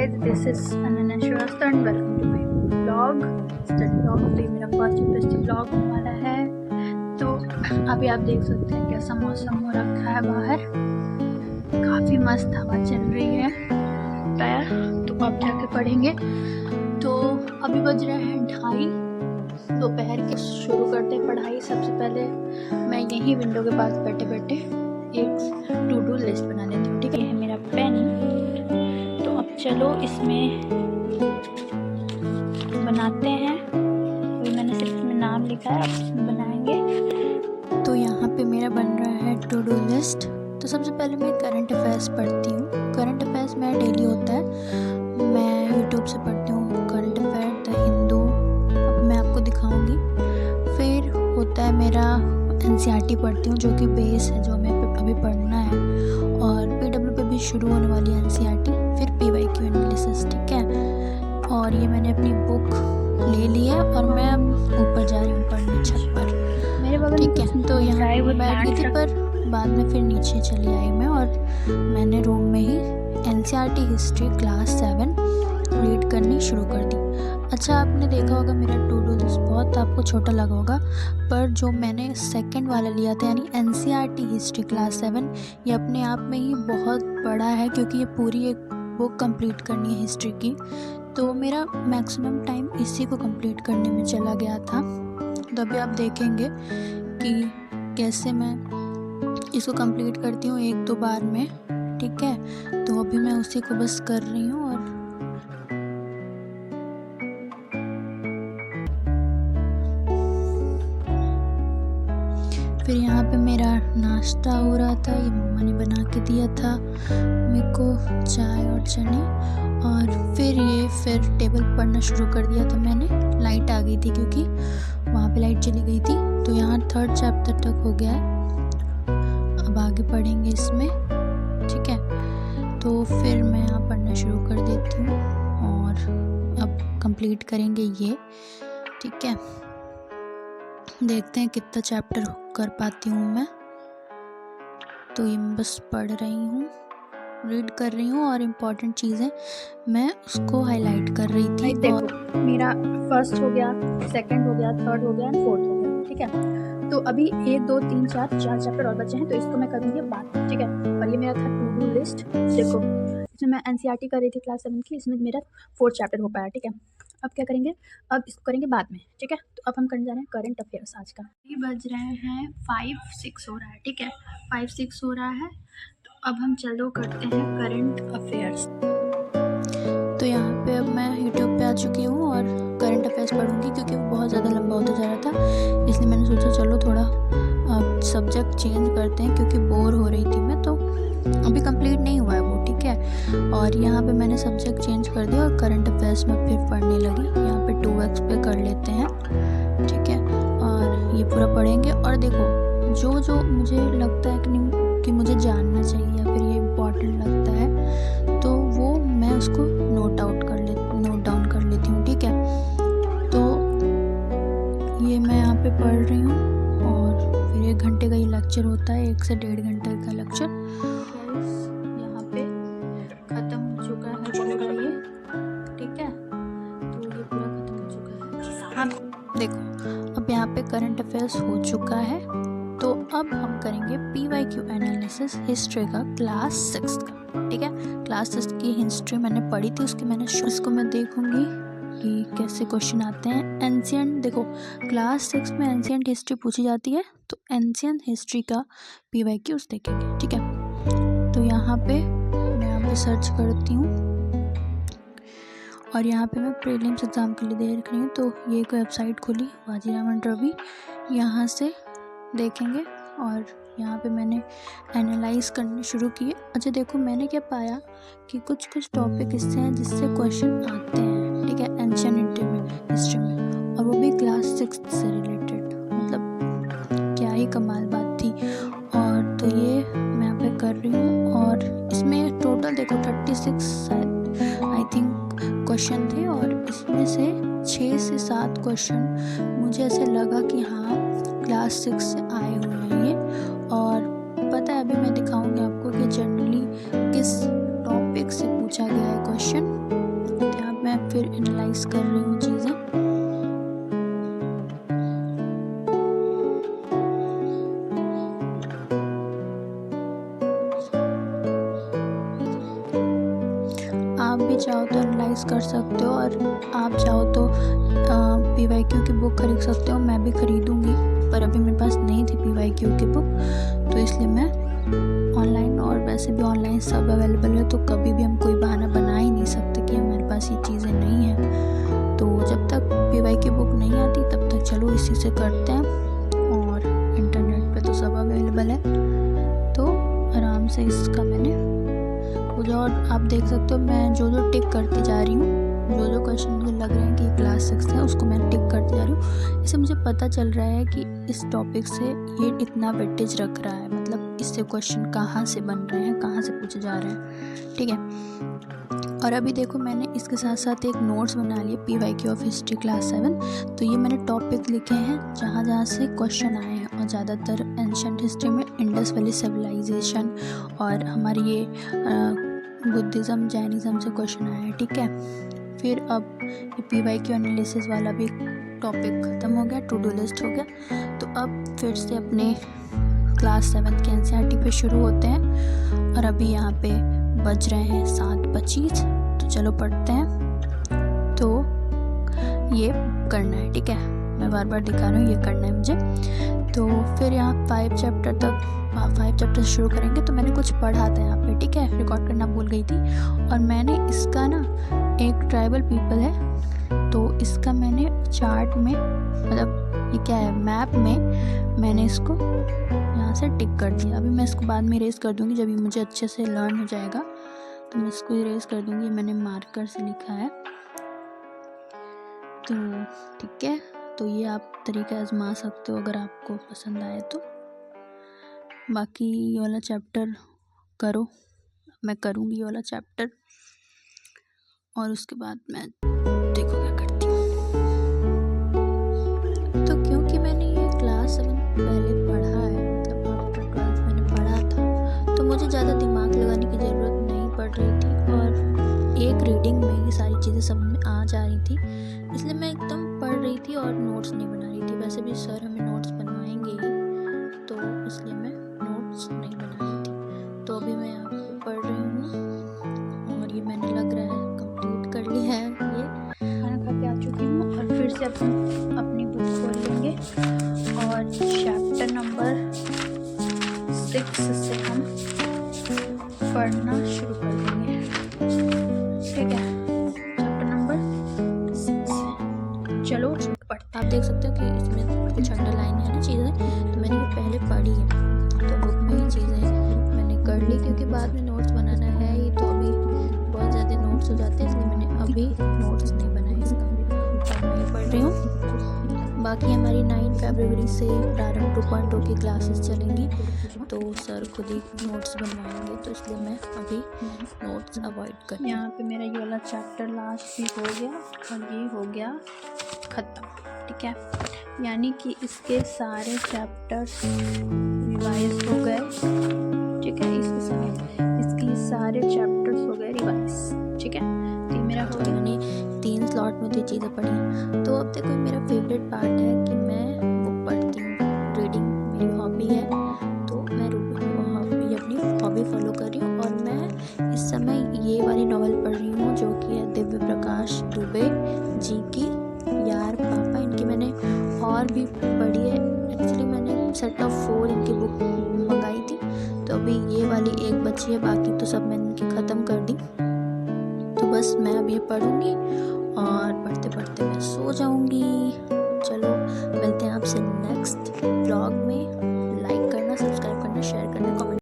guys, this is Ananya Shrivastava and welcome to my vlog, study vlog। तो ये मेरा first UPSC vlog होने वाला है। तो अभी आप देख सकते हैं कैसा मौसम हो रखा है बाहर, काफ़ी मस्त हवा चल रही है टायर। तो अब जाके पढ़ेंगे। तो अभी बज रहे हैं 2:30 दोपहर के। शुरू करते हैं पढ़ाई। सबसे पहले मैं यहीं विंडो के पास बैठे बैठे एक टू डू लिस्ट बना लेती हूँ। ठीक है, ये है मेरा पेन। तो अब चलो इसमें बनाते हैं। अभी मैंने सिर्फ इसमें नाम लिखा है, अब इसमें बनाएंगे। तो यहाँ पे मेरा बन रहा है टू डू लिस्ट। तो सबसे पहले मैं करंट अफेयर्स पढ़ती हूँ। करंट अफेयर्स मेरा डेली होता है, मैं यूट्यूब से पढ़ती हूँ करंट अफेयर द हिंदू। अब मैं आपको दिखाऊंगी। फिर होता है मेरा एनसीईआरटी पढ़ती हूँ, जो कि बेस है, जो हमें अभी पढ़ना है। और पीडब्ल्यू पे भी शुरू होने वाली है एनसीईआरटी। फिर पीवाईक्यू एनालिसिस। ठीक है, और ये मैंने अपनी बुक ले ली है और मैं अब ऊपर जा रही हूँ पढ़ने छत पर। मेरे बगल ठीक है, तो यहाँ बैठ गई थी, पर बाद में फिर नीचे चली आई मैं, और मैंने रूम में ही एनसीईआरटी हिस्ट्री क्लास 7 रीड करनी शुरू कर दी। अच्छा, आपने देखा होगा मेरा टू डू लिस्ट बहुत आपको छोटा लगा होगा, पर जो मैंने सेकंड वाला लिया था यानी एनसीईआरटी हिस्ट्री क्लास 7, ये अपने आप में ही बहुत बड़ा है, क्योंकि ये पूरी एक बुक कंप्लीट करनी है हिस्ट्री की। तो मेरा मैक्सिमम टाइम इसी को कंप्लीट करने में चला गया था। तो अभी आप देखेंगे कि कैसे मैं इसको कंप्लीट करती हूँ 1-2 बार में। ठीक है, तो अभी मैं उसी को बस कर रही हूँ। और फिर यहाँ पे मेरा नाश्ता हो रहा था, ये मम्मा ने बना के दिया था मेरे को, चाय और चने। और फिर टेबल पढ़ना शुरू कर दिया था मैंने। लाइट आ गई थी क्योंकि वहाँ पे लाइट चली गई थी। तो यहाँ 3rd चैप्टर तक हो गया है, अब आगे पढ़ेंगे इसमें। ठीक है, तो फिर मैं यहाँ पढ़ना शुरू कर देती हूँ और अब कंप्लीट करेंगे ये। ठीक है, देखते हैं कितना चैप्टर कर पाती हूँ मैं। तो ये मैं बस पढ़ रही हूँ, रीड कर रही हूँ, और इम्पॉर्टेंट चीज़ें मैं उसको हाईलाइट कर रही थी। देखो, मेरा फर्स्ट हो गया, सेकंड हो गया, थर्ड हो गया, 4th हो गया। ठीक है, तो अभी 1 2 3 4 चैप्टर और बचे हैं, तो इसको मैं करूँगी बाद में। ठीक है, और ये मेरा था टू डू लिस्ट। देखो, इसमें मैं एनसीईआरटी कर रही थी क्लास 7 की, इसमें मेरा 4th चैप्टर हो पाया। ठीक है, अब क्या करेंगे, अब इसको करेंगे बाद में। ठीक है, तो अब हम करने जा रहे हैं करंट अफेयर्स आज का। ये बज रहे हैं 5-6 हो रहा है। ठीक है, 5-6 हो रहा है। तो अब हम चलो करते हैं करंट अफेयर्स। तो यहाँ पे अब मैं यूट्यूब पे आ चुकी हूँ और करंट अफेयर्स पढ़ूंगी, क्योंकि वो बहुत ज़्यादा लंबा होता जा रहा था। इसलिए मैंने सोचा चलो थोड़ा सब्जेक्ट चेंज करते हैं, क्योंकि बोर हो रही थी मैं। तो अभी कंप्लीट नहीं हुआ है वो। ठीक है, और यहाँ पे मैंने सब्जेक्ट चेंज कर दिया और करंट अफेयर्स में फिर पढ़ने लगी। यहाँ पे 2x पे कर लेते हैं। ठीक है, और ये पूरा पढ़ेंगे। और देखो, जो जो मुझे लगता है कि मुझे जानना चाहिए या फिर ये इम्पोर्टेंट लगता है, तो वो मैं उसको नोट डाउन कर लेती हूँ। ठीक है, तो ये मैं यहाँ पे पढ़ रही हूँ। और फिर 1 घंटे का ये लेक्चर होता है, 1 से 1.5 घंटे का लेक्चर। यहाँ पे ख़त्म हो चुका है पूरा ये। ठीक है, तो ये पूरा ख़त्म हो चुका है। हाँ, देखो, अब यहाँ पे करंट अफेयर्स हो चुका है। तो अब हम करेंगे पीवाईक्यू एनालिसिस हिस्ट्री का क्लास 6 का। ठीक है, क्लास 6 की हिस्ट्री मैंने पढ़ी थी, इसको मैं देखूंगी कि कैसे क्वेश्चन आते हैं। एंशिएंट, देखो क्लास 6 में एंशिएंट हिस्ट्री पूछी जाती है, तो एंशिएंट हिस्ट्री का पीवाईक्यूज देखेंगे। ठीक है, तो यहाँ पे सर्च करती हूँ, और यहाँ पे मैं प्रीलिम्स एग्ज़ाम के लिए देख रही हूँ। तो ये एक वेबसाइट खुली, बाजीराव रवि, यहाँ से देखेंगे। और यहाँ पे मैंने एनालाइज करने शुरू किए। अच्छा देखो, मैंने क्या पाया कि कुछ टॉपिक इससे हैं जिससे क्वेश्चन आते हैं। ठीक है, एंशिएंट हिस्ट्री में, और वो भी क्लास 6 से रिलेटेड। मतलब क्या ही कमाल बात थी। और तो ये मैं यहाँ पे कर रही हूँ, और इसमें टोटल देखो 36 आई थिंक क्वेश्चन थे, और इसमें से 6 से 7 क्वेश्चन मुझे ऐसे लगा कि हाँ क्लास 6 से आए हुए हैं ये। और पता है, अभी मैं दिखाऊंगी आपको कि जनरली किस टॉपिक से पूछा गया है क्वेश्चन। रिवाइज कर रही हूँ चीज़ें। आप भी चाहो तो एनालाइज कर सकते हो और आप चाहो तो PYQ की बुक खरीद सकते हो। मैं भी खरीदूंगी, पर अभी मेरे पास नहीं थी PYQ की बुक, तो इसलिए मैं ऑनलाइन, और वैसे भी ऑनलाइन सब अवेलेबल है, तो कभी भी हम कोई बहाना बना ही नहीं सकते कि हमारे पास ये चीज़ें नहीं हैं। तो जब तक PYQ बुक नहीं आती तब तक चलो इसी से करते हैं, और इंटरनेट पे तो सब अवेलेबल है, तो आराम से इसका मैंने पूजा। और आप देख सकते हो मैं जो जो टिक करती जा रही हूँ, जो जो क्वेश्चन मुझे लग रहे हैं कि क्लास 6 है, उसको मैं टिक करती जा रही हूँ। इससे मुझे पता चल रहा है कि इस टॉपिक से ये इतना वेटेज रख रहा है, मतलब इससे क्वेश्चन कहाँ से बन रहे हैं, कहाँ से पूछे जा रहे हैं, ठीक है। और अभी देखो मैंने इसके साथ साथ एक नोट्स बना लिए PYQ ऑफ हिस्ट्री क्लास 7। तो ये मैंने टॉपिक लिखे हैं जहाँ जहाँ से क्वेश्चन आए हैं, और ज़्यादातर एंशंट हिस्ट्री में इंडस वैली सिविलाइजेशन और हमारी ये बुद्धिज़्म जैनिज़्म से क्वेश्चन आए हैं, ठीक है। फिर अब ये PYQ एनालिसिस वाला भी टॉपिक ख़त्म हो गया, टू डू लिस्ट हो गया। तो अब फिर से अपने क्लास 7 के NCERT पे शुरू होते हैं, और अभी यहाँ पे बज रहे हैं 7:25, तो चलो पढ़ते हैं। तो ये करना है, ठीक है, मैं बार बार दिखा रही हूँ, ये करना है मुझे। तो फिर यहाँ 5 चैप्टर से शुरू करेंगे। तो मैंने कुछ पढ़ा था यहाँ पे, ठीक है, रिकॉर्ड करना भूल गई थी। और मैंने इसका ना, एक ट्राइबल पीपल है, तो इसका मैंने चार्ट में, मतलब ये क्या है, मैप में मैंने इसको यहाँ से टिक कर दिया। अभी मैं इसको बाद में इरेज कर दूँगी, जब ये मुझे अच्छे से लर्न हो जाएगा तो मैं इसको इरेज कर दूँगी। मैंने मार्कर से लिखा है, तो ठीक है। तो ये आप तरीका आजमा सकते हो अगर आपको पसंद आए तो। बाकी ये वाला चैप्टर करो, मैं करूँगी ये वाला चैप्टर, और उसके बाद मैं देखो क्या करती हूँ। तो क्योंकि मैंने ये क्लास 7 पहले पढ़ा है, मतलब आफ्टर 12 मैंने पढ़ा था, तो मुझे ज़्यादा दिमाग लगाने की ज़रूरत नहीं पड़ रही थी, और एक रीडिंग में ये सारी चीज़ें समझ में आ जा रही थी, इसलिए मैं एकदम पढ़ रही थी और नोट्स नहीं बना रही थी। वैसे भी सर हमें नोट्स बनवाएंगे ही, तो इसलिए मैं नोट्स नहीं बना रही थी। तो अभी मैं यहाँ पे पढ़ रही हूँ, और ये मैंने लग रहा है कंप्लीट कर लिया है। ये खाना खा के आ चुकी हूँ, और फिर से अपनी बुक खोल लेंगे, और चैप्टर नंबर 6 से हम पढ़ना शुरू कर देंगे, ठीक है। चैप्टर नंबर 6, चलो पढ़ते। आप देख सकते हो कि इसमें कुछ अंडरलाइन है ना चीज़ें, तो मैंने ये पहले पढ़ी है, तो बुक में ही चीज़ें मैंने कर ली, क्योंकि बाद में नोट्स बनाना है ही, तो अभी बहुत ज़्यादा नोट्स हो जाते हैं, इसलिए मैंने अभी नोट्स नहीं बनाए इसका, और मैं ये पढ़ रही हूँ। बाकी हमारी 9 फरवरी से प्रारंभ 2.0 की क्लासेस चलेंगी, तो सर खुद ही नोट्स बनवाएंगे, तो इसलिए मैं अभी नोट्स अवॉइड कर। यहाँ पे मेरा ये वाला चैप्टर लास्ट भी हो गया, और ये हो गया ख़त्म, ठीक है। यानी कि इसके सारे चैप्टर्स रिवाइज हो गए, ठीक है। इसके सारे चैप्टर्स हो गए रिवाइज, ठीक है। तो मेरा हो गया, मैंने 3 स्लॉट में तो चीज़ें पढ़ी। तो अब देखो मेरा फेवरेट पार्ट है कि मैं बुक पढ़ती हूँ, रीडिंग मेरी हॉबी है, तो मैं अपनी हॉबी फॉलो कर रही हूँ। और मैं इस समय ये वाली नॉवल पढ़ रही हूँ, जो कि है दिव्य प्रकाश दुबे जी की यार पापा। इनकी मैंने और भी पढ़ी है, एक्चुअली मैंने सेट ऑफ 4 इनकी बुक मंगाई थी, तो अभी ये वाली एक बची है, बाकी तो सब मैंने इनकी ख़त्म कर दी। तो बस मैं अब ये पढ़ूँगी, और पढ़ते पढ़ते मैं सो जाऊँगी। चलो मिलते हैं आपसे नेक्स्ट ब्लॉग में। लाइक करना, सब्सक्राइब करना, शेयर करना,